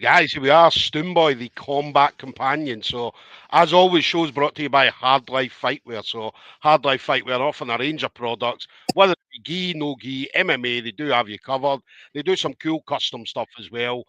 Guys, here we are, Stoomboy, the Combat Companion. So, as always, shows brought to you by Hard Life Fightwear. So, Hard Life Fightwear offering a range of products, whether it be gi, no gi, MMA, they do have you covered. They do some cool custom stuff as well,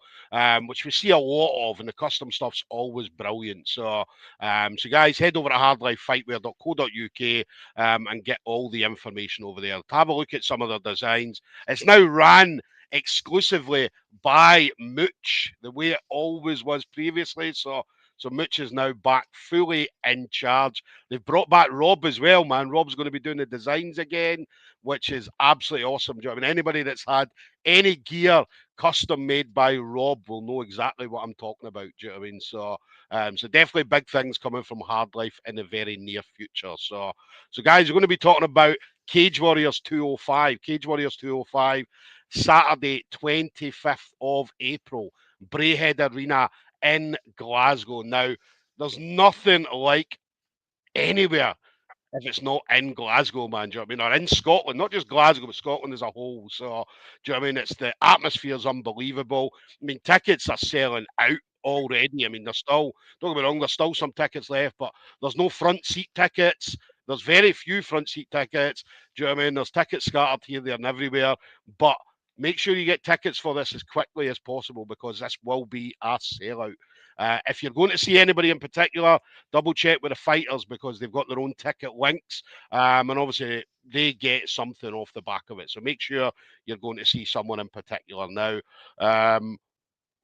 which we see a lot of, and the custom stuff's always brilliant. So guys, head over to hardlifefightwear.co.uk and get all the information over there. Have a look at some of their designs. It's now ran exclusively by Mooch, the way it always was previously. So Mooch is now back fully in charge. They've brought back Rob as well, man. Rob's going to be doing the designs again, which is absolutely awesome. Do you know what I mean? Anybody that's had any gear custom made by Rob will know exactly what I'm talking about. Do you know what I mean? So definitely big things coming from Hard Life in the very near future. So guys, we're going to be talking about Cage Warriors 205. Cage Warriors 205. Saturday, 25th of April, Braehead Arena in Glasgow. Now, there's nothing like anywhere if it's not in Glasgow, man. Do you know what I mean? Or in Scotland, not just Glasgow, but Scotland as a whole. So, do you know what I mean? It's the atmosphere's unbelievable. I mean, tickets are selling out already. I mean, don't get me wrong, there's still some tickets left, but there's no front seat tickets. There's very few front seat tickets. Do you know what I mean? There's tickets scattered here, there, and everywhere. But make sure you get tickets for this as quickly as possible because this will be a sellout. If you're going to see anybody in particular, double check with the fighters because they've got their own ticket links. And obviously, they get something off the back of it. So make sure you're going to see someone in particular. Now,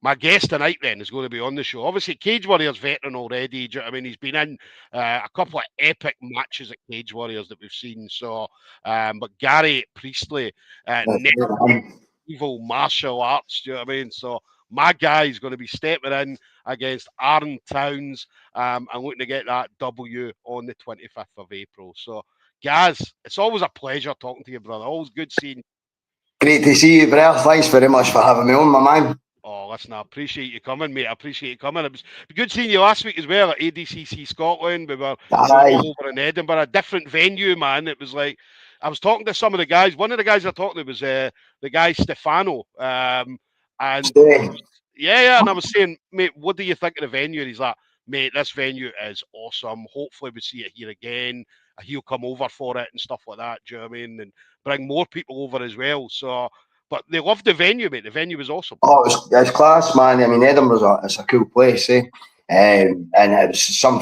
my guest tonight then is going to be on the show. Obviously, Cage Warriors veteran already. Do you know what I mean? He's been in a couple of epic matches at Cage Warriors that we've seen. But Gary Priestley, next evil martial arts. Do you know what I mean? So my guy is going to be stepping in against Aaron Towns and looking to get that W on the 25th of April. So, Gaz, it's always a pleasure talking to you, brother. Always good seeing you. Great to see you, Blair. Thanks very much for having me on, my man. Oh, listen, I appreciate you coming, mate. I appreciate you coming. It was good seeing you last week as well at ADCC Scotland. We were all over in Edinburgh, a different venue, man. It was like I was talking to some of the guys. One of the guys I talked to was the guy Stefano. And yeah, and I was saying, mate, what do you think of the venue? And he's like, mate, this venue is awesome. Hopefully we see it here again. He'll come over for it and stuff like that. Do you know what I mean? And bring more people over as well. But they loved the venue, mate. The venue was awesome. Oh, it's class, man. I mean, Edinburgh's it's a cool place, eh? And it was some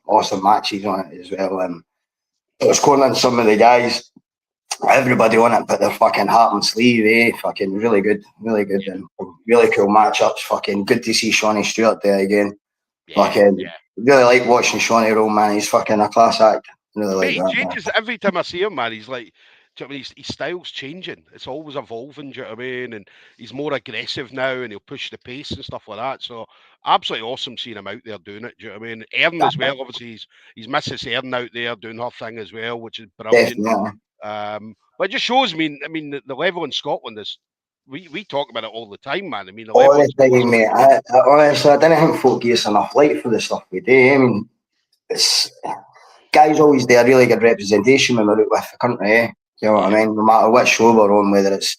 awesome matches on it as well. It was calling in some of the guys. Everybody on it put their fucking heart and sleeve, eh? Fucking really good, and really cool matchups. Fucking good to see Shawnee Stewart there again. Really like watching Shawnee roll, man. He's fucking a class act. Really mate, like that. He changes every time I see him, man. He's like, do you know what I mean? His style's changing. It's always evolving, do you know what I mean? And he's more aggressive now and he'll push the pace and stuff like that. So absolutely awesome seeing him out there doing it, do you know what I mean? Erin as well, obviously he's Mrs. Erin out there doing her thing as well, which is brilliant. But it just shows me, I mean, the level in Scotland is we talk about it all the time, man. I mean, all the time, mate. Honestly, I didn't think folk give us enough light for the stuff we do. I mean, it's guys always do a really good representation when we're out with the country, eh? You know what I mean? No matter what show we're on, whether it's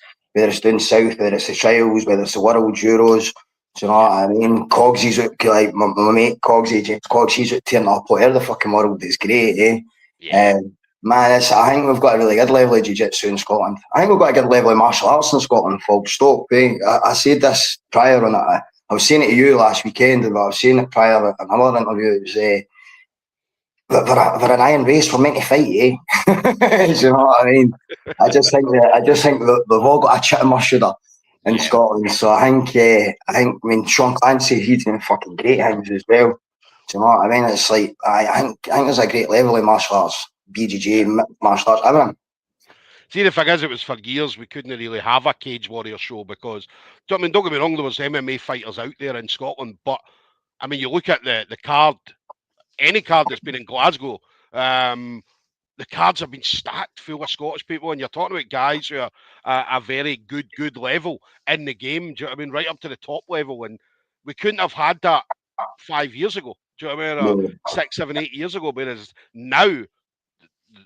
down south, whether it's the trials, whether it's the World Euros, do you know what I mean? Cogsy's out, like my mate Cogsy, James Cogs, he's out tearing up whatever the fucking world is great, eh? Man, I think we've got a really good level of jiu-jitsu in Scotland. I think we've got a good level of martial arts in Scotland, full stop, eh? I said this prior on it. I was saying it to you last weekend, but I was saying it prior in another interview. It was, we're an iron race. We're meant to fight, eh? Do you know what I mean? I just think that we've all got a chit of muscular in Scotland. So I think Sean Clancy, he's doing fucking great things as well. Do you know what I mean? It's like I think there's a great level of martial arts, BJJ, martial arts, everything. See, the thing is, it was for years we couldn't really have a Cage Warrior show because, don't get me wrong, there was MMA fighters out there in Scotland, but I mean, you look at the card, any card that's been in Glasgow, the cards have been stacked full of Scottish people, and you're talking about guys who are a very good level in the game. Do you know what I mean? Right up to the top level, and we couldn't have had that 5 years ago. Do you know what I mean? Or 6, 7, 8 years ago. Whereas now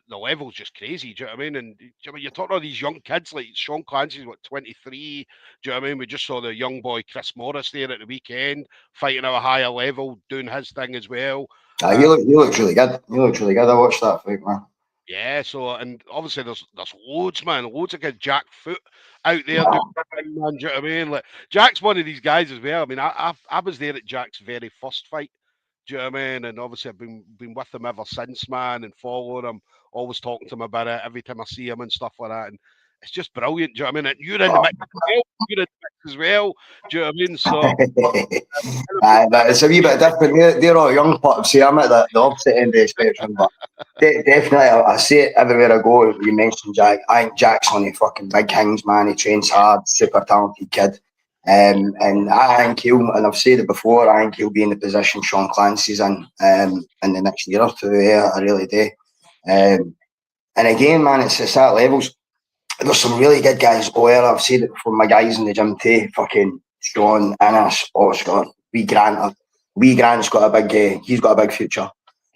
the level's just crazy. Do you know what I mean? And you're talking about these young kids like Sean Clancy's what 23. Do you know what I mean? We just saw the young boy Chris Morris there at the weekend fighting at a higher level, doing his thing as well. He looks really good. He looks really good. I watched that fight, man. Yeah, so and obviously there's loads, man, loads of good Jack Foot out there doing thing, man. Do you know what I mean? Like Jack's one of these guys as well. I mean, I was there at Jack's very first fight. Do you know what I mean? And obviously I've been with him ever since, man, and following him, always talking to him about it every time I see him and stuff like that. And it's just brilliant. Do you know what I mean? And you're in the mix as well. You're in the mix as well. Do you know what I mean? So But it's a wee bit different. They're all young pups. See, I'm at the opposite end of the spectrum, but definitely, I see it everywhere I go. You mentioned Jack. I think Jack's one of the fucking big kings, man. He trains hard, super talented kid. And I think and I've said it before, I think he'll be in the position Sean Clancy's in the next year or two. Yeah, I really do. And again, man, it's at levels. There's some really good guys there. I've said it before. My guys in the gym too, fucking Sean, Innes, Oscar, Wee Grant. Wee Grant's got a big, he's got a big future.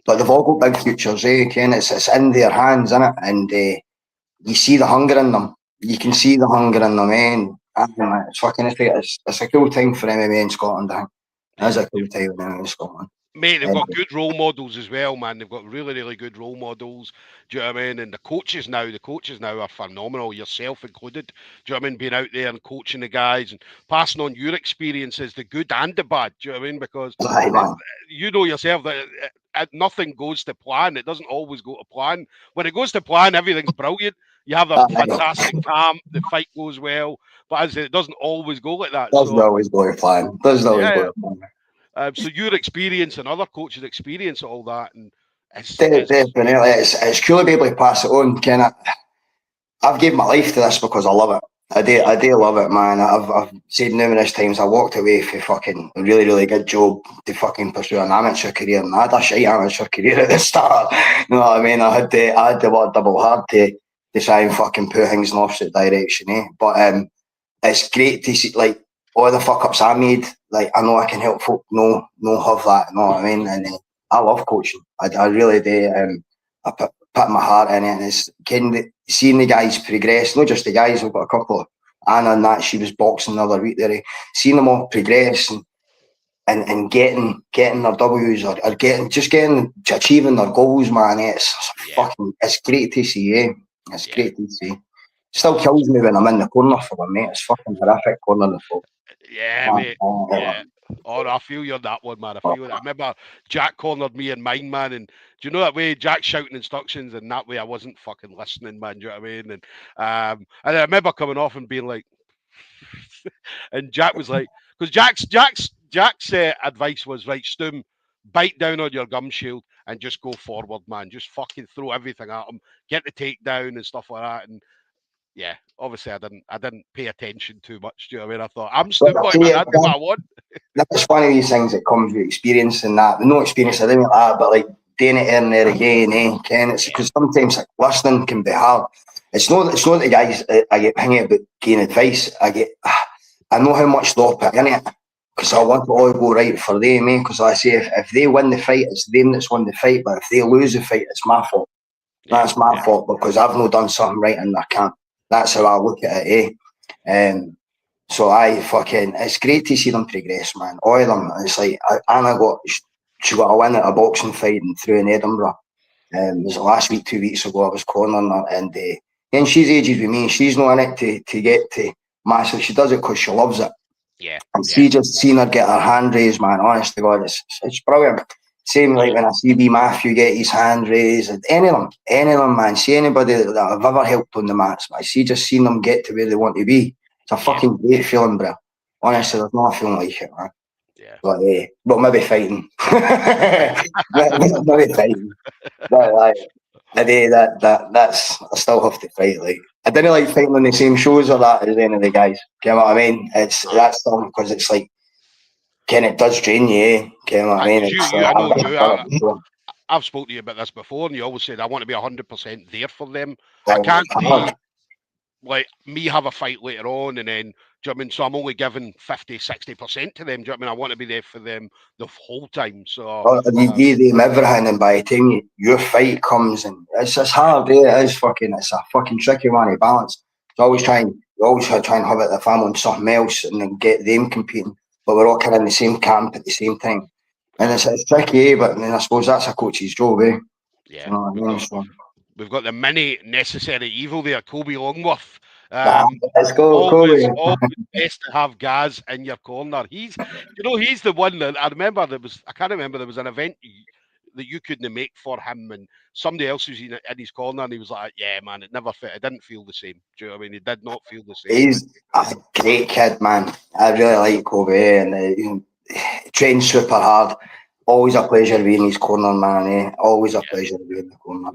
But they've all got big futures, Ken. It's in their hands, innit? And you see the hunger in them. You can see the hunger in them, man. It's fucking, it's a cool time for MMA in Scotland, I think. It is a cool time in MMA in Scotland. Mate, they've got good role models as well, man. They've got really, really good role models. Do you know what I mean? And the coaches now are phenomenal, yourself included. Do you know what I mean? Being out there and coaching the guys and passing on your experiences, the good and the bad. Do you know what I mean? Because you know yourself that nothing goes to plan. It doesn't always go to plan. When it goes to plan, everything's brilliant. You have a fantastic camp. The fight goes well. But as I said, it doesn't always go like that. Doesn't always go to plan. Doesn't always go to plan. So your experience and other coaches' experience, all that, and definitely, it's cool to be able to pass it on. I've given my life to this because I love it. I do love it, man. I've said numerous times I walked away for fucking a really, really good job to fucking pursue an amateur career, and I had a shite amateur career at the start. You know what I mean? I had to work double hard to try and fucking put things in the opposite direction, But it's great to see, like, all the fuck ups I made. Like, I know I can help folk know have that. You know what I mean? And I love coaching. I really do. I put my heart in it, and it's seeing the guys progress. Not just the guys. We've got a couple of Anna and that. She was boxing the other week there. Seeing them all progress and getting their W's or achieving their goals, man. It's great to see. It's great to see. Still kills me when I'm in the corner for them, mate. It's fucking horrific corner the folk. Yeah, mate. Yeah. Oh, I feel you're that one, man. I feel that. I remember Jack cornered me in mine, man. And do you know that way? Jack shouting instructions, and that way I wasn't fucking listening, man. Do you know what I mean? And I remember coming off and being like, and Jack was like, because Jack's advice was, right, Stoom, bite down on your gum shield and just go forward, man. Just fucking throw everything at him, get the takedown and stuff like that. And yeah, obviously I didn't pay attention too much. Do you know what I mean? I thought I'm Stoomboy, man. That's what I want. That's one of these things that comes with experience and that. No experience, I didn't like that, but like doing it in there again, Ken. It's because sometimes like listening can be hard. It's not the guys I get hanging about giving advice. I know how much they'll put in it because I want it all to go right for them, Because I say if they win the fight, it's them that's won the fight. But if they lose the fight, it's my fault. That's my fault because I've not done something right in their camp. That's how I look at it, So it's great to see them progress, man. All of them. It's like Anna she got a win at a boxing fight through in Edinburgh. It was last week, 2 weeks ago. I was cornering her, and she's ages with me. She's not in it to get to massive. She does it because she loves it. Yeah. And see, just seeing her get her hand raised, man. Honest to God, it's brilliant. Same like when I see B Matthew get his hand raised, any of them, man. See anybody that I've ever helped on the mats, man. See just seeing them get to where they want to be. It's a fucking great feeling, bro. Honestly, there's not a feeling like it, man. Yeah. But maybe fighting. maybe fighting. But like that's I still have to fight. Like I didn't like fighting on the same shows or that as any of the guys. You know what I mean? That's still because it's like it does drain you, you know what I mean? I've spoken to you about this before, and you always said I want to be 100% there for them. I can't be like me have a fight later on, and then, do you know what I mean? So I'm only giving 50-60% to them. Do you know what I mean? I want to be there for them the whole time. So You give them everything, and by the time your fight comes, and it's hard. It's a fucking tricky one to balance. You always try and have it the family on something else, and then get them competing. But we're all kind of in the same camp at the same time, and it's tricky. But I mean, I suppose that's a coach's job, eh? yeah, You know what I mean? So, we've got the mini necessary evil there, Kobe Longworth. let's go, Always, Kobe. always best to have Gaz in your corner. He's the one that I remember. I can't remember. There was an event that you couldn't make for him, and somebody else was in his corner, and he was like, "Yeah, man, it never fit. It didn't feel the same." Do you know what I mean? It did not feel the same. He's a great kid, man. I really like Kobe, and trains super hard. Always a pleasure being in his corner, man. Always a pleasure being in the corner.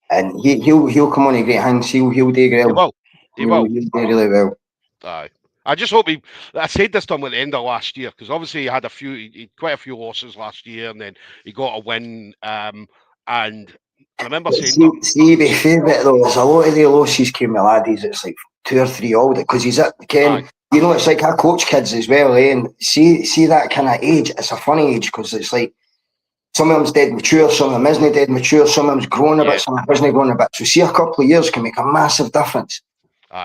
And he'll come on in great hands. He'll do He well. will. He will. He'll do really well. Aye. I just hope I said this to him at the end of last year, because obviously he had quite a few losses last year, and then he got a win. And I remember saying, Be favourite though. There's a lot of the losses came with laddies. It's like 2 or 3 older because he's at Ken. You know, it's like I coach kids as well, eh? And see that kind of age. It's a funny age because it's like some of them's dead mature, some of them isn't dead mature, some of them's grown a bit, some of them isn't grown a bit. So see, a couple of years can make a massive difference.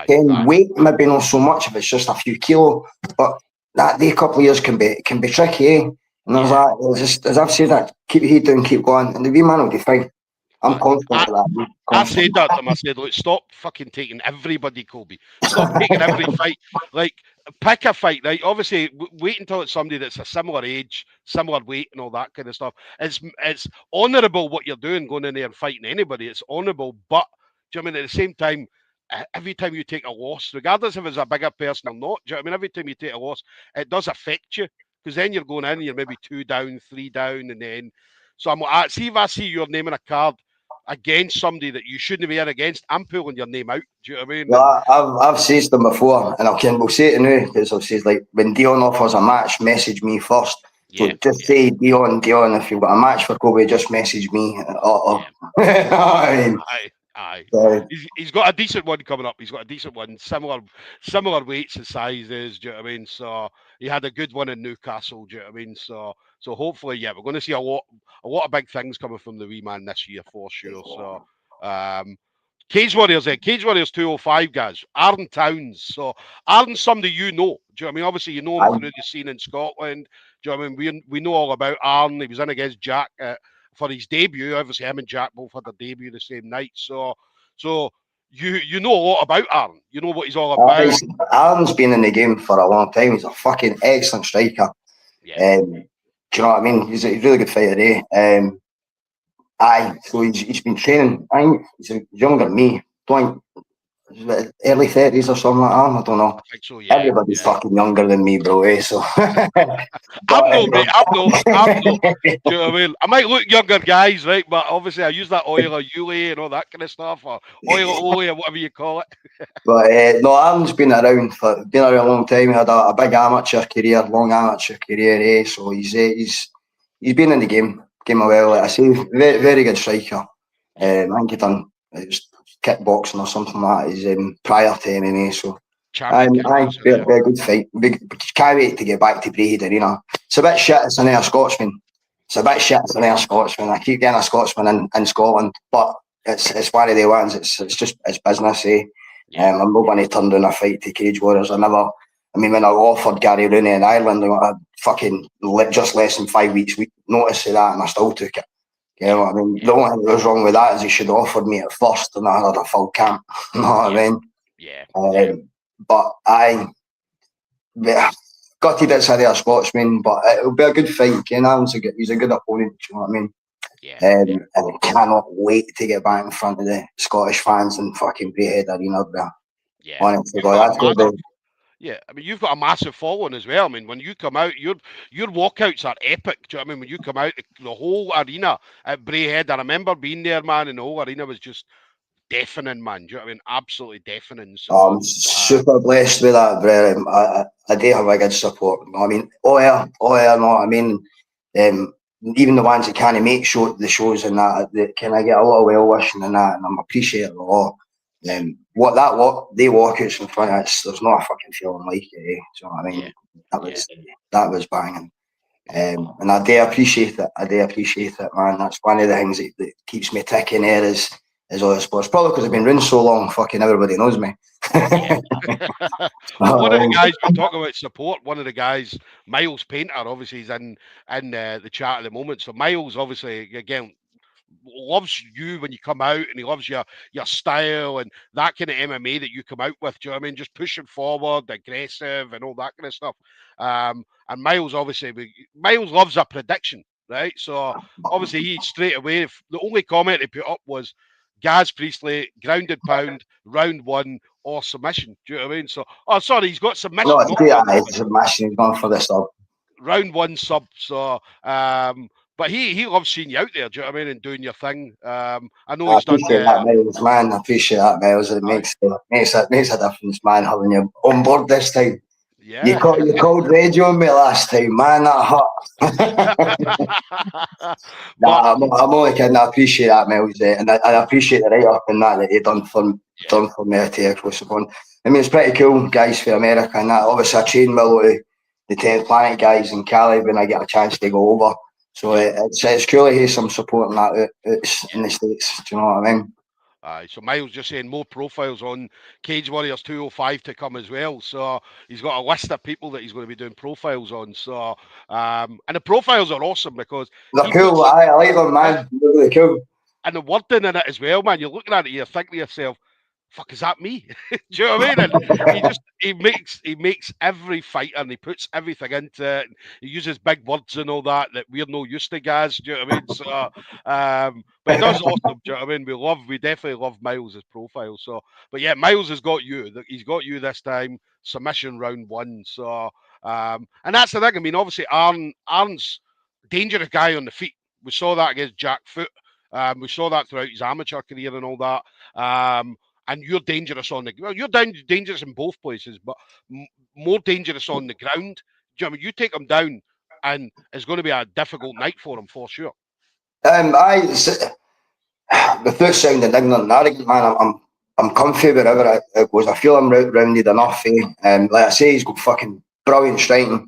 Weight maybe not so much if it's just a few kilo, but a couple of years can be tricky, eh? And there's that, as I've said, that keep your head down, keep going, and the wee man will be fine. I'm confident of that. I said that to him. I said, look, stop fucking taking everybody, Kobe. Stop taking every fight. Like, pick a fight, right? Obviously, wait until it's somebody that's a similar age, similar weight, and all that kind of stuff. It's honourable what you're doing, going in there and fighting anybody. It's honourable, but do you know what I mean? At the same time, every time you take a loss, regardless if it's a bigger person or not, do you know what I mean? Every time you take a loss, it does affect you, because then you're going in, you're maybe 2 down, 3 down, and then. So see if I see your name in a card against somebody that you shouldn't be in against, I'm pulling your name out. Do you know what I mean? Well, I've said them before, and we'll say it now, because I've said, like, when Dion offers a match, message me first. So say, Dion, if you've got a match for Kobe, just message me. Aye. He's got a decent one coming up. He's got a decent one, similar weights and sizes. Do you know what I mean? So he had a good one in Newcastle. Do you know what I mean? So hopefully, we're going to see a lot of big things coming from the wee man this year for sure. So Cage Warriors 205 guys. Aaron Towns. So Aaron's somebody you know. Do you know what I mean? Obviously, you know him through the scene in Scotland. Do you know what I mean? We know all about Aaron. He was in against Jack for his debut. Obviously, him and Jack both had their debut the same night. So you know a lot about Aaron. You know what he's all about. Aaron's been in the game for a long time. He's a fucking excellent striker. Do you know what I mean? He's a really good fighter, eh? So he's been training. He's younger than me. Early 30s or something like that. I don't know. I think so, yeah. Everybody's fucking younger than me, bro, eh? So I'm no, mate. I'm no. Do you know what I mean? I might look younger, guys, right? But obviously, I use that oil or Yule and all that kind of stuff, or oil or whatever you call it. But no, Aaron's been around a long time. He had a big amateur career, long amateur career, eh? So he's been in the game a while. Like I say, very, very good striker. I think he done kickboxing or something like that. He's prior to MMA, so. Be a good fight. Can't wait to get back to Braehead Arena. It's a bit shit. It's an air Scotsman. I keep getting a Scotsman in Scotland, but it's one of the ones. It's business, eh? I'm not going to turn down a fight to Cage Warriors. When I offered Gary Rooney in Ireland, I got fucking just less than 5 weeks notice of that, and I still took it. You know what I mean? The only thing that was wrong with that is he should have offered me at first, and I had a full camp. You know what I mean? Yeah. But gutted it's a Scotsman, but it'll be a good fight. Ken Allen's he's a good opponent. You know what I mean? And I cannot wait to get back in front of the Scottish fans and fucking Braehead Arena. Honestly, yeah, I mean, you've got a massive following as well. I mean, when you come out, your walkouts are epic. Do you know what I mean? When you come out, the whole arena at Braehead, I remember being there, man, and the whole arena was just deafening, man. Do you know what I mean? Absolutely deafening. So I'm super blessed with that, bro. I do have a good support. I mean, no, I mean, even the ones that can't make the shows and that, can I get a lot of well wishing and that, and I'm appreciative of all. What they walkouts in front of us, there's not a fucking feeling like it. Do you know what I mean? That was banging. And I do appreciate it. I do appreciate it, man. That's one of the things that keeps me ticking there is all the sports. Probably because I've been running so long, fucking everybody knows me. Well, one of the guys we talk about support, one of the guys, Miles Painter, obviously he's in the chat at the moment. So Miles, obviously, again, loves you when you come out, and he loves your style and that kind of MMA that you come out with. Do you know what I mean? Just pushing forward, aggressive, and all that kind of stuff. And Miles, obviously, Miles loves a prediction, right? So obviously, he straight away, the only comment he put up was Gaz Priestley, grounded pound, round one, or submission. Do you know what I mean? So, oh, sorry, he's got submission. No, it's submission. He's gone for the sub. Round one sub. So, but he loves seeing you out there. Do you know what I mean? And doing your thing. I know he's done. That, Miles, man. I appreciate that, Miles. It makes a difference, man. Having you on board this time. Yeah. You called radio on me last time, man. That hurt. I'm only kidding. I appreciate that, Miles, and I appreciate the write up and that you done for me to close upon. I mean, it's pretty cool, guys, for America and that. Obviously, I train with the 10th Planet guys in Cali when I get a chance to go over. So it's cool to hear some support in that in the States. Do you know what I mean? So Miles just saying more profiles on Cage Warriors 205 to come as well. So he's got a list of people that he's going to be doing profiles on. So and the profiles are awesome because they're cool. I like them, man. They're really cool. And the wording in it as well, man. You're looking at it, you're thinking to yourself, fuck, is that me? Do you know what I mean? And he makes every fighter and he puts everything into it. He uses big words and all that we're no used to, guys. Do you know what I mean? So but he does awesome. Do you know what I mean? We definitely love Miles' profile. So but yeah, Miles has got you. He's got you this time, submission round one. So and that's the thing. I mean, obviously Arn's dangerous guy on the feet. We saw that against Jack Foot. We saw that throughout his amateur career and all that. And you're dangerous on the ground. You're dangerous in both places, but more dangerous on the ground. Do you know what I mean? You take him down, and it's going to be a difficult night for him for sure. The foot sounding ignorant and arrogant, man. I'm comfy wherever it goes. I feel I'm rounded enough. Like I say, he's got fucking brilliant striking.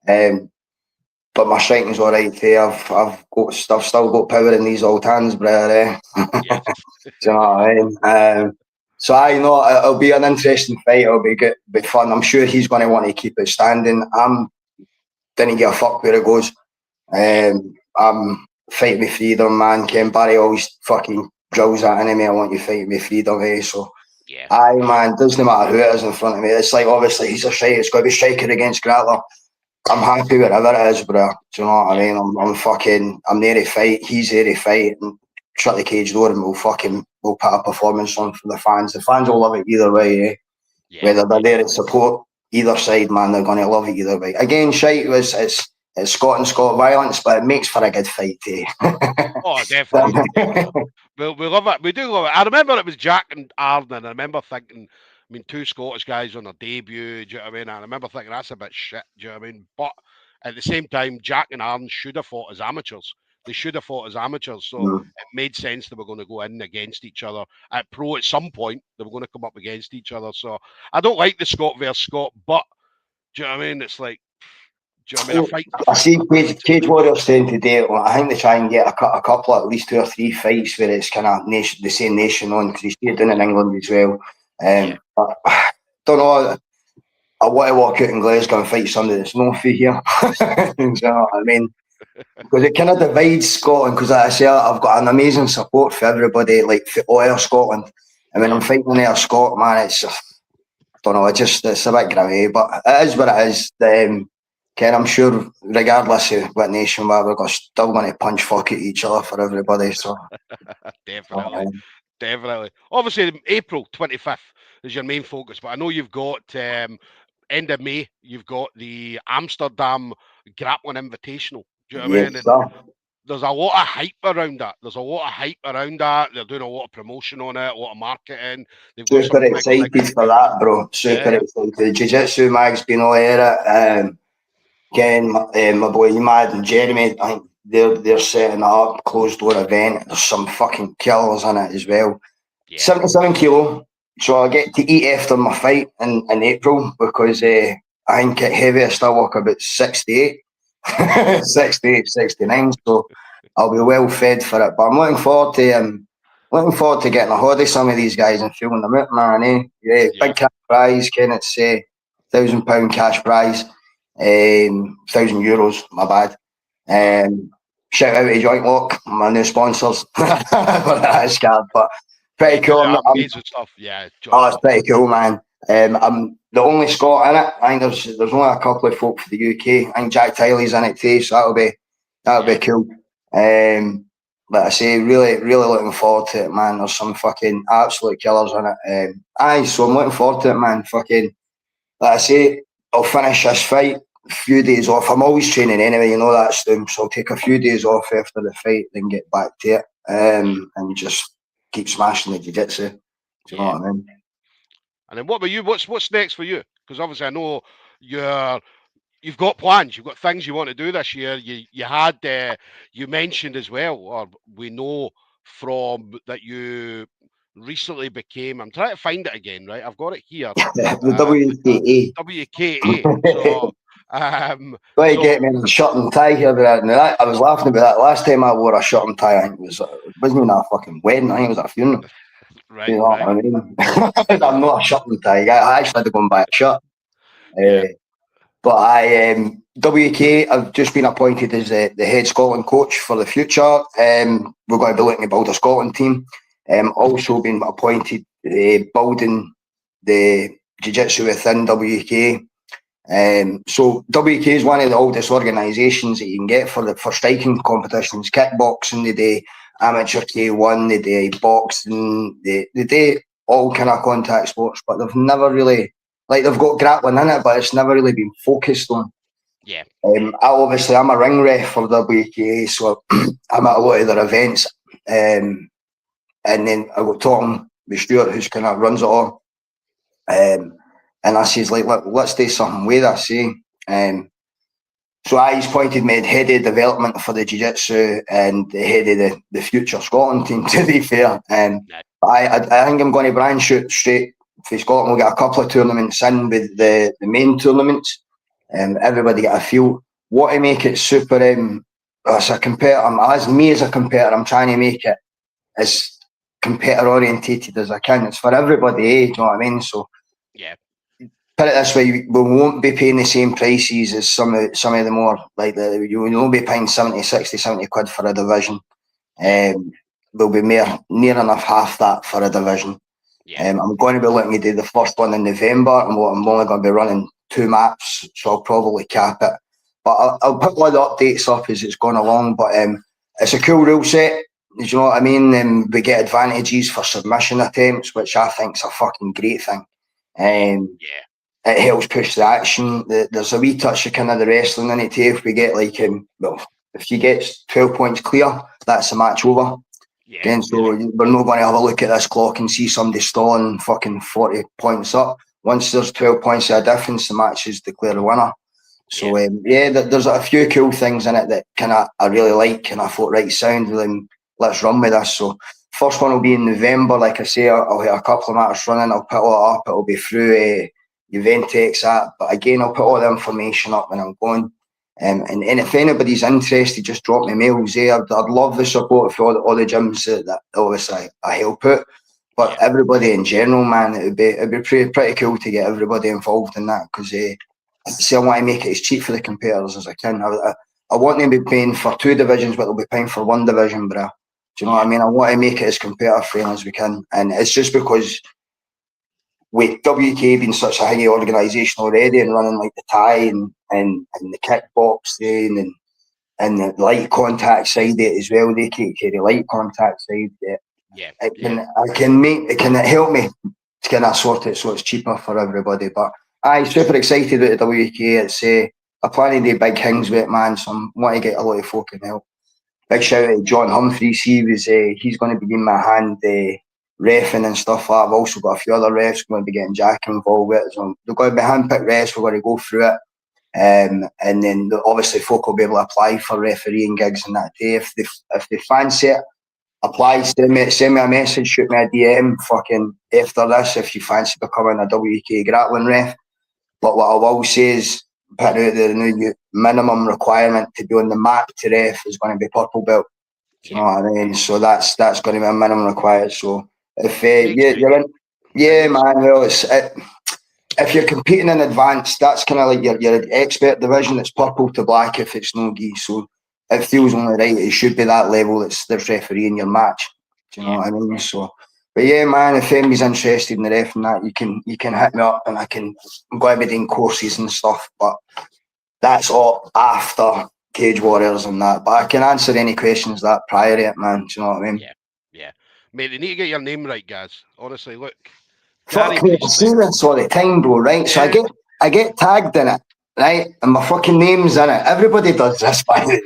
But my striking's all right. I've still got power in these old hands, brother. Yes. Do you know what I mean? So I know it'll be an interesting fight. It'll be good, be fun. I'm sure he's going to want to keep it standing. Didn't give a fuck where it goes. I'm fighting with freedom, man. Ken Barry always fucking drills that into me. I want you fighting with freedom, So man, doesn't matter who it is in front of me. It's like obviously he's a striker. It's got to be striker against grappler. I'm happy wherever it is, bro. Do you know what I mean? I'm there to fight. He's there to fight. And shut the cage door and we'll put a performance on for the fans. The fans will love it either way, Whether they're there to support either side, man, they're going to love it either way. Again, it's Scott and Scott violence, but it makes for a good fight, Oh, definitely. we love it. We do love it. I remember it was Jack and Arn, and I remember thinking, I mean, two Scottish guys on their debut, do you know what I mean? And I remember thinking, that's a bit shit, do you know what I mean? But at the same time, Jack and Arn should have fought as amateurs. They should have fought as amateurs. So it made sense they were going to go in against each other. At pro, at some point, they were going to come up against each other. So I don't like the Scott versus Scott, but do you know what I mean? It's like, do you know what I mean? I see Cage Warriors saying today, I think they try and get a couple, at least 2 or 3 fights where it's kind of the same nation on, because he's doing it in England as well. But I don't know. I want to walk out in Glasgow and fight somebody that's not for here. You know what I mean? Because it kind of divides Scotland. Because like I say, I've got an amazing support for everybody, like for all Air Scotland. And when I'm fighting Air Scot, man, it's I don't know. It's a bit grimmy, but it is what it is. Ken, I'm sure, regardless of what nation we're still going to punch fuck at each other for everybody. So definitely. Obviously, April 25th is your main focus, but I know you've got end of May. You've got the Amsterdam Grappling Invitational. Do you know what I mean? There's a lot of hype around that. They're doing a lot of promotion on it, a lot of marketing. Super excited for that, bro. Super excited. Jiu-Jitsu mag's been all over it. Ken, my boy Mad and Jeremy, I think they're setting up closed door event. There's some fucking killers in it as well. 77 kilo. So I get to eat after my fight in April because I think at heaviest I walk about 68, 68, 69. So I'll be well fed for it. But I'm looking forward to getting a hold of some of these guys and feeling them out, man. Yeah, big cash prize, Ken. It's £1,000 cash prize, €1,000. My bad. Shout out to Joint Lock, my new sponsors. But pretty cool. Amazing stuff. Yeah. It's pretty cool, man. I'm the only Scot in it. I think there's only a couple of folk for the UK. I think Jack Tyler's in it too, so that'll be cool. But I say, really, really looking forward to it, man. There's some fucking absolute killers in it. So I'm looking forward to it, man. Fucking, like I say, I'll finish this fight. A few days off. I'm always training anyway, you know that, Stoom. So I'll take a few days off after the fight, then get back to it, and just keep smashing the jiu-jitsu. Do you know what I mean? And then what about you? What's next for you? Because obviously I know you've got plans. You've got things you want to do this year. You mentioned as well, or we know from that you recently became. I'm trying to find it again. Right, I've got it here. The WKA. WKA. So. Get me in a shirt and tie here. I was laughing about that last time I wore a shirt and tie. I think it wasn't even a fucking wedding. I think it was at a funeral. Right. You know what I mean? I'm not a shirt and tie guy. I actually had to go and buy a shirt. But WK, I've just been appointed as the head Scotland coach for the future. We're going to be looking to build a Scotland team. Also been appointed building the jiu-jitsu within WK. So WK is one of the oldest organisations that you can get for striking competitions. Kickboxing, they do amateur K1, they do boxing, they do all kind of contact sports, but they've never really, they've got grappling in it, but it's never really been focused on. Yeah. I'm a ring ref for WKA, so I'm at a lot of their events. And then I got talking with Stuart, who's kind of runs it all. And I says, let's do something with this, So he's appointed me head of development for the jiu-jitsu and the head of the future Scotland team, to be fair. I think I'm going to branch out straight for Scotland. We'll get a couple of tournaments in with the main tournaments. Everybody get a feel. What to make it super, as a competitor, as a competitor, I'm trying to make it as competitor orientated as I can. It's for everybody, do you know what I mean? So, yeah. Put it this way, we won't be paying the same prices as some of the more, you won't be paying 70, 60, 70 quid for a division. We'll be near enough half that for a division. Yeah. I'm going to be looking to do the first one in November, and I'm only going to be running 2 maps, so I'll probably cap it. But I'll put all the updates up as it's going along, but it's a cool rule set. Do you know what I mean? We get advantages for submission attempts, which I think is a fucking great thing. It helps push the action. There's a wee touch of kind of the wrestling in it too. If we get if he gets 12 points clear, that's the match over. Yeah. So we're not going to have a look at this clock and see somebody stalling fucking 40 points up. Once there's 12 points of a difference, the match is declared a winner. So there's a few cool things in it that I really like, and I thought, right, sound, let's run with this. So first one will be in November. Like I say, I'll have a couple of matches running. I'll put all it up. It'll be through Eventex app, but again, I'll put all the information up when I'm going. And if anybody's interested, just drop me mails. I'd love the support for all the gyms that obviously I help out. But everybody in general, man, it'd be pretty cool to get everybody involved in that, because I want to make it as cheap for the competitors as I can. I want them to be paying for 2 divisions, but they'll be paying for 1 division, bro. Do you know what I mean? I want to make it as competitor friendly as we can, and it's just because with WK being such a high organisation already and running the Thai and the kickboxing and the light contact side of it as well, they take care of the light contact side. It can help me to kind of sort it so it's cheaper for everybody. But I'm super excited about the WK. It's I plan to do big things with it, man. So I want to get a lot of folk in help. Big shout out to John Humphreys. He's going to be giving my hand reffing and stuff like that. I've also got a few other refs going to be getting Jack involved with it. So they're going to be hand-picked refs. We're going to go through it. And then obviously folk will be able to apply for refereeing gigs and that day. If they fancy it, apply, send me a message, shoot me a DM fucking after this if you fancy becoming a WK grappling ref. But what I will say is, putting out the new minimum requirement to be on the map to ref is going to be purple belt. Do you know what I mean? So that's going to be a minimum required. So if you're in, yeah, man, well, if you're competing in advance, that's kind of like your expert division. It's purple to black if it's no gi. So it feels only right. It should be that level. There's refereeing your match. Do you know what I mean? So, but yeah, man, if anybody's interested in the ref and that, you can hit me up and I'm going to be doing courses and stuff. But that's all after Cage Warriors and that. But I can answer any questions that prior to it, man. Do you know what I mean? Yeah. Mate, they need to get your name right, guys. Honestly, look. Fuck me, I see this all the time, bro, right? So I get tagged in it, right? And my fucking name's in it. Everybody does this, by the way.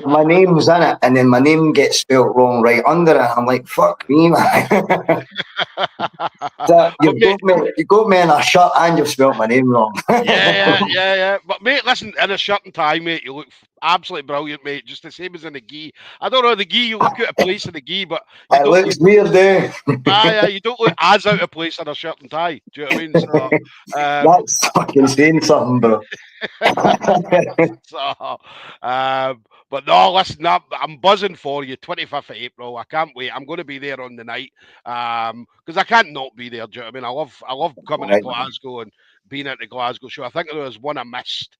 My name's in it, and then my name gets spelt wrong right under it. I'm like, fuck me, man. So you got me in a shirt and you've spelt my name wrong. yeah. But mate, listen, in a shirt and tie, mate, you look absolutely brilliant, mate. Just the same as in the gi. I don't know the gi. You look out of place in the gi, but it looks weird, eh? Yeah, you don't look as out of place in a shirt and tie. Do you know what I mean? So, that's fucking saying something, bro. So, but no, listen, I'm buzzing for you. 25th of April. I can't wait. I'm going to be there on the night because I can't not be there. Do you know what I mean? I love coming to Glasgow and being at the Glasgow show. I think there was one I missed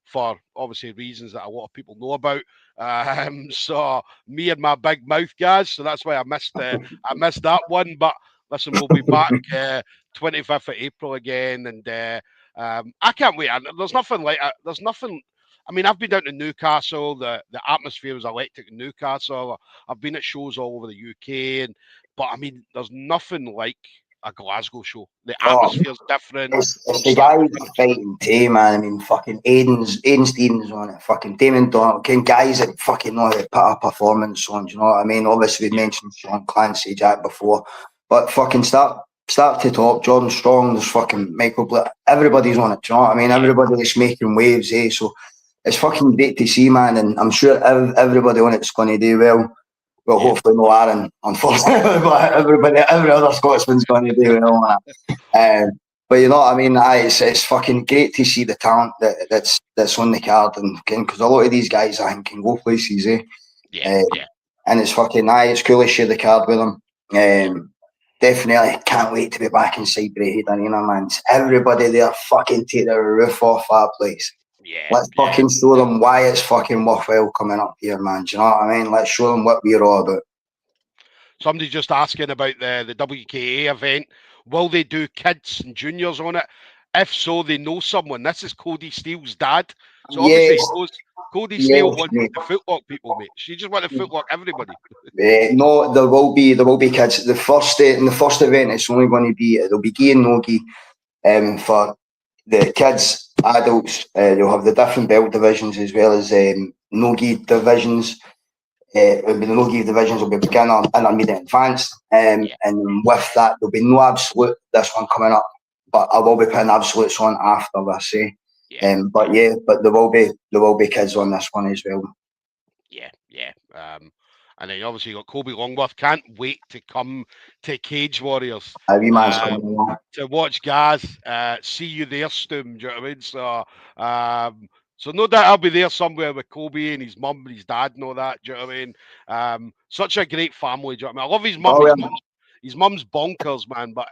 for obviously reasons that a lot of people know about. So me and my big mouth, guys. So that's why I missed that one. But listen, we'll be back 25th of April again, and I can't wait. There's nothing like there's nothing. I mean, I've been down to Newcastle. The atmosphere was electric in Newcastle. I've been at shows all over the UK, but I mean, there's nothing like a Glasgow show. The atmosphere's different. It's the guys fighting too, man. I mean, fucking Aiden Stevens on it, fucking Damon Donald, guys that fucking know how to put a performance on. Do you know what I mean? Obviously, we mentioned Sean Clancy, Jack before, but fucking start to top. Jordan Strong, there's fucking Michael Blair. Everybody's on it. Do you know what I mean? Everybody's making waves, eh? So it's fucking great to see, man. And I'm sure everybody on it's going to do well. Well, hopefully no Aaron, unfortunately, but every other Scotsman's going to do well, man. But you know what I mean? It's fucking great to see the talent that's on the card, and because a lot of these guys I think can go places, eh? And it's fucking it's cool to share the card with them. Definitely can't wait to be back inside Braehead Arena, man. Everybody there fucking take the roof off that place. Let's fucking show them why it's fucking worthwhile coming up here, man. Do you know what I mean? Let's show them what we're all about. Somebody just asking about the WKA event. Will they do kids and juniors on it? If so, they know someone. This is Cody Steele's dad. So obviously Cody Steele wants to footlock people, mate. She just want to footlock everybody. No, there will be kids. In the first event, it's only going to be there'll be gi and no gi. For the kids, adults, they'll have the different belt divisions as well as no gi divisions. The no gi divisions will be beginner, intermediate, advanced, and with that there'll be no absolute this one coming up, but I will be putting absolutes on after this. But there will be kids on this one as well. And then obviously you got Kobe Longworth. Can't wait to come to Cage Warriors to watch Gaz. See you there, Stoom. Do you know what I mean? So no doubt I'll be there somewhere with Kobe and his mum and his dad and all that. Do you know what I mean? Such a great family. Do you know what I mean? I love his mum. His mum's bonkers, man. But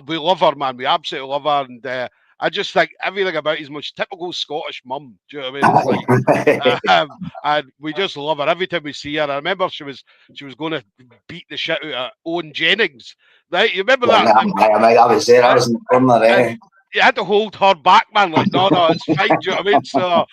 we love her, man. We absolutely love her. And I just think everything about his most typical Scottish mum. Do you know what I mean? It's like, and we just love her every time we see her. I remember she was going to beat the shit out of Owen Jennings. Right? You remember that? I was there. I was in the corner, eh? You had to hold her back, man. Like, no, it's fine. Do you know what I mean? So,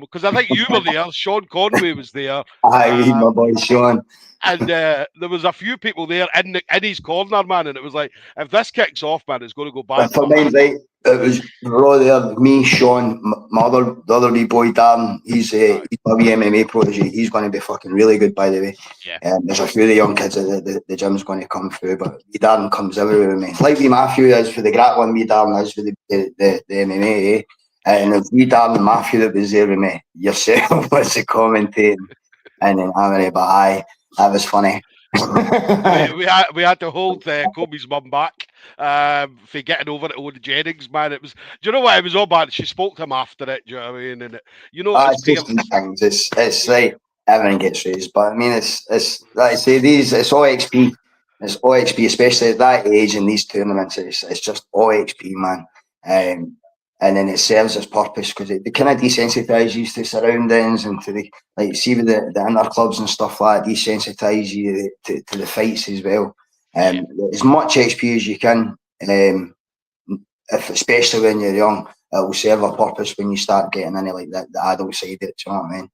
because I think you were there, Sean Conway was there. My boy Sean. And there was a few people there in his corner, man. And it was like, if this kicks off, man, it's going to go bad. For me, right, it was raw there. Me, Sean, the other wee boy Dan. He's a wee MMA protege. He's going to be fucking really good, by the way. There's a few of the young kids that the gym's going to come through, but me Dan comes everywhere with me. Like wee Matthew is for the grappling, me Dan is for the MMA. And if me Dan and Matthew that was there with me, yourself was the commentating, and then Amory, but That was funny. We had to hold Kobe's mum back for getting over it Owen Jennings, man. It was. Do you know what? It was all bad. She spoke to him after it. Do you know what I mean? And it's It's just these parents. things. It's Yeah, like everything gets raised, but I mean, it's like I say, it's all XP. It's all XP, especially at that age in these tournaments. It's just all XP, man. yeah, And then it serves its purpose because it kind of desensitise you to surroundings and to the like see with the inner clubs and stuff like that, desensitise you to the fights as well. yeah. As much XP as you can. If especially when you're young, it will serve a purpose when you start getting into like the adult side of it. Do you know what I mean?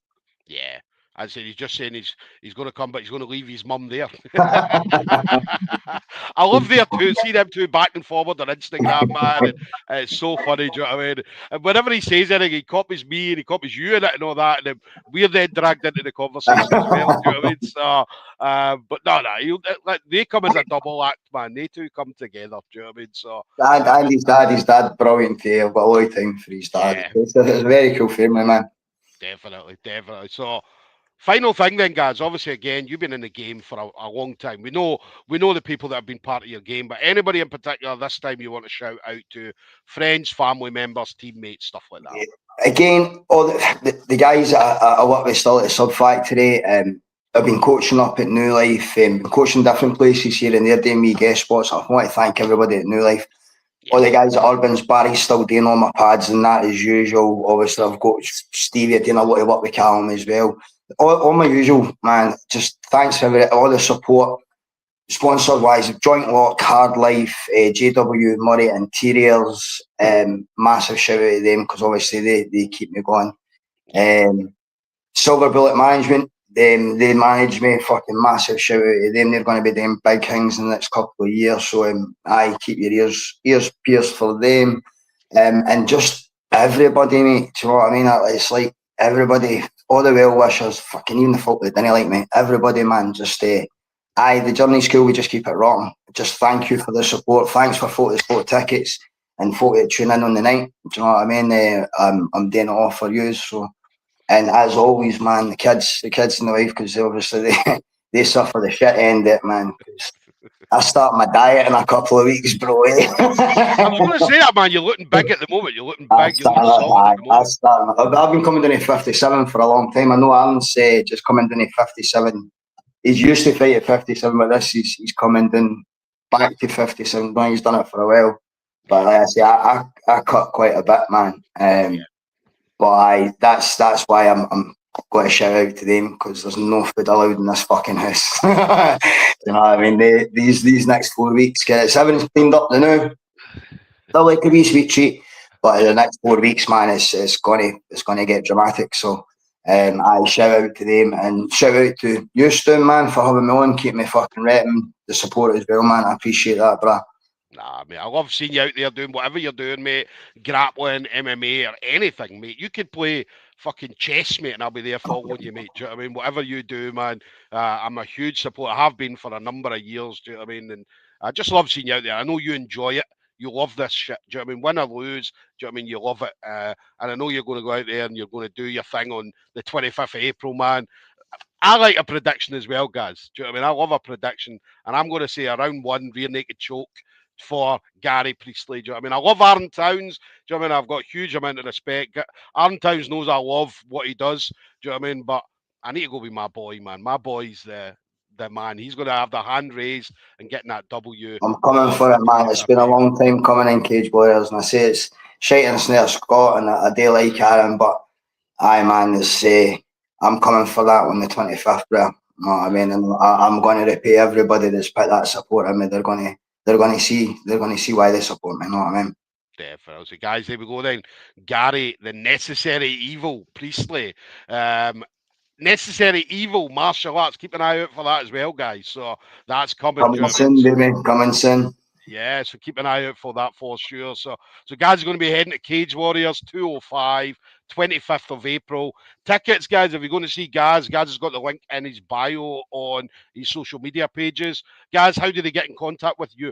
Yeah. I said he's just saying he's going to come, but he's going to leave his mum there. I love there too. See them two back and forward on Instagram, man. And it's so funny. Do you know what I mean? And whenever he says anything, he copies me and he copies you in it and all that. And then we're then dragged into the conversation as well. Do you know what I mean? So, but like, they come as a double act, man. They two come together. Do you know what I mean? So, And his dad, brilliant too. I've got a lot of time for his dad. yeah, It's a very cool family, man. definitely, definitely. So, final thing then, guys. Obviously, again, you've been in the game for a long time. We know the people that have been part of your game, but anybody in particular this time you want to shout out to friends, family members, teammates, stuff like that. Yeah. Again, all the guys that I work with still at the Sub Factory. I've been coaching up at New Life, coaching different places here and there, doing me guest spots. I want to thank everybody at New Life. Yeah, All the guys at Urban's, Barry's still doing all my pads and that as usual. Obviously, I've got Stevie doing a lot of work with Callum as well. All my usual, man. Just thanks for all the support. Sponsor wise, Joint Lock, Hard Life, JW Murray Interiors. Massive shout out to them because obviously they keep me going. Silver Bullet Management, they manage me. Fucking massive shout out to them. They're going to be doing big things in the next couple of years. So I keep your ears pierced for them. And just everybody, mate. Do you know what I mean? It's like everybody, all the well wishers, fucking even the folk that didn't like me, everybody, man, just the journey's cool. We just keep it rocking. Just thank you for the support. Thanks for folk that bought tickets and folk that tune in on the night. Do you know what I mean? I'm doing it all for you. So. And as always, man, the kids and the wife, because obviously they suffer the shit end of it, man. I start my diet in a couple of weeks, bro. I was going to say that, man. You're looking big at the moment. You're looking big. You're looking solid at the moment. I've been coming down to 57 for a long time. I know Alan's just coming down to 57. He's used to fight at 57, but this he's coming down back to 57. He's done it for a while. But like I say, I cut quite a bit, man. But that's why I'm going to shout out to them because there's no food allowed in this fucking house. You know what I mean? These next 4 weeks, it's everything's cleaned up now. They're like a wee sweet treat, but in the next 4 weeks, man, it's gonna get dramatic. So I shout out to them and shout out to you, Stoom, man, for having me on, keep me fucking repping the support as well, man. I appreciate that, bruh. Nah, mate, I love seeing you out there doing whatever you're doing, mate. Grappling, MMA, or anything, mate. You could play fucking chess, mate, and I'll be there following you, mate. Do you know what I mean? Whatever you do, man, I'm a huge supporter. I have been for a number of years, do you know what I mean? And I just love seeing you out there. I know you enjoy it. You love this shit. Do you know what I mean? Win or lose, do you know what I mean? You love it. And I know you're going to go out there and you're going to do your thing on the 25th of April, man. I like a prediction as well, guys. Do you know what I mean? I love a prediction. And I'm going to say a round one rear naked choke for Gary Priestley. Do you know what I mean? I love Aaron Towns. Do you know what I mean? I've got a huge amount of respect. Aaron Towns knows I love what he does. Do you know what I mean? But I need to go with my boy, man. My boy's the man. He's going to have the hand raised and getting that W. I'm coming for it, man. It's been a long time coming in Cage Warriors, and I say it's shite and snare Scott, and I do like Aaron, but man, I'm coming for that on the 25th, bro. You know what I mean? And I'm going to repay everybody that's put that support in me. They're going to see why they support me. You know what I mean? Definitely. So, guys, there we go then. Gary, the necessary evil Priestley. Necessary evil martial arts. Keep an eye out for that as well, guys. So that's coming. Coming soon, baby. Coming soon. Yeah, so keep an eye out for that for sure. So guys are going to be heading to Cage Warriors 205, 25th of April. Tickets, guys, if you're going to see Gaz has got the link in his bio on his social media pages. Gaz, how do they get in contact with you?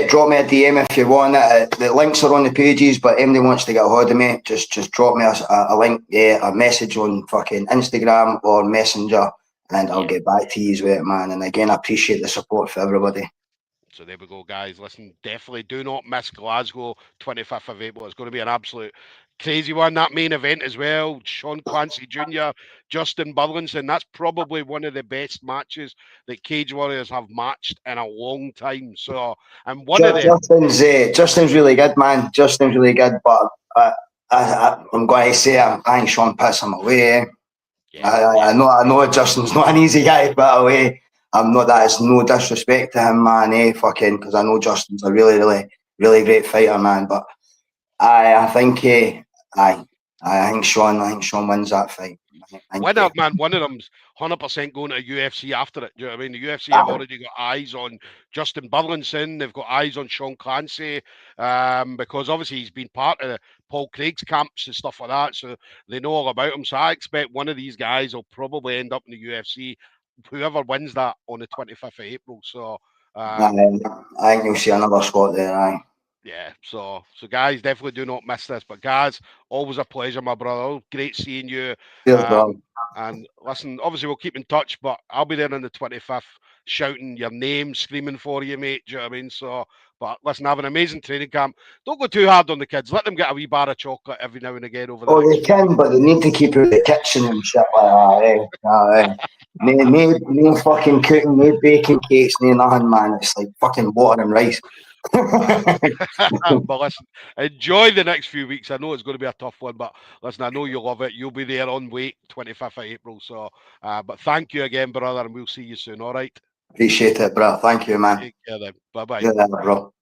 Drop me a DM if you want it. The links are on the pages, but anybody wants to get a hold of me, just drop me a link, a message on fucking Instagram or Messenger, and I'll get back to you with it, man. And again, I appreciate the support for everybody. So there we go, guys. Listen, definitely do not miss Glasgow, 25th of April. It's going to be an absolute crazy one. That main event as well. Sean Clancy Jr., Justin Burlinson. That's probably one of the best matches that Cage Warriors have matched in a long time. So, and one of the Justin's really good, man. Justin's really good, but I'm going to say I think Sean puts him away. I know Justin's not an easy guy, but away. I'm not that. It's no disrespect to him, man. Fucking, because I know Justin's a really, really, really great fighter, man. But I think, I think Sean wins that fight. winner, man. One of them's 100% going to UFC after it. Do you know what I mean? The UFC have already got eyes on Justin Burlinson. They've got eyes on Sean Clancy because obviously he's been part of Paul Craig's camps and stuff like that. So they know all about him. So I expect one of these guys will probably end up in the UFC. Whoever wins that on the 25th of April. So I think you'll see another spot there, aye. Yeah, so guys, definitely do not miss this. But guys, always a pleasure, my brother. Great seeing you. Cheers, bro. And listen, obviously we'll keep in touch, but I'll be there on the 25th shouting your name, screaming for you, mate. Do you know what I mean? So, but listen, have an amazing training camp. Don't go too hard on the kids. Let them get a wee bar of chocolate every now and again over the next they can, but they need to keep out of the kitchen and shit like that. No fucking cooking, no baking cakes, no nothing, man. It's like fucking water and rice. But listen, enjoy the next few weeks. I know it's going to be a tough one, but listen, I know you'll love it. You'll be there on weight, 25th of April. So, but thank you again, brother, and we'll see you soon. All right. Appreciate it, bro. Thank you, man. Take care then. Bye bye. Yeah, bro.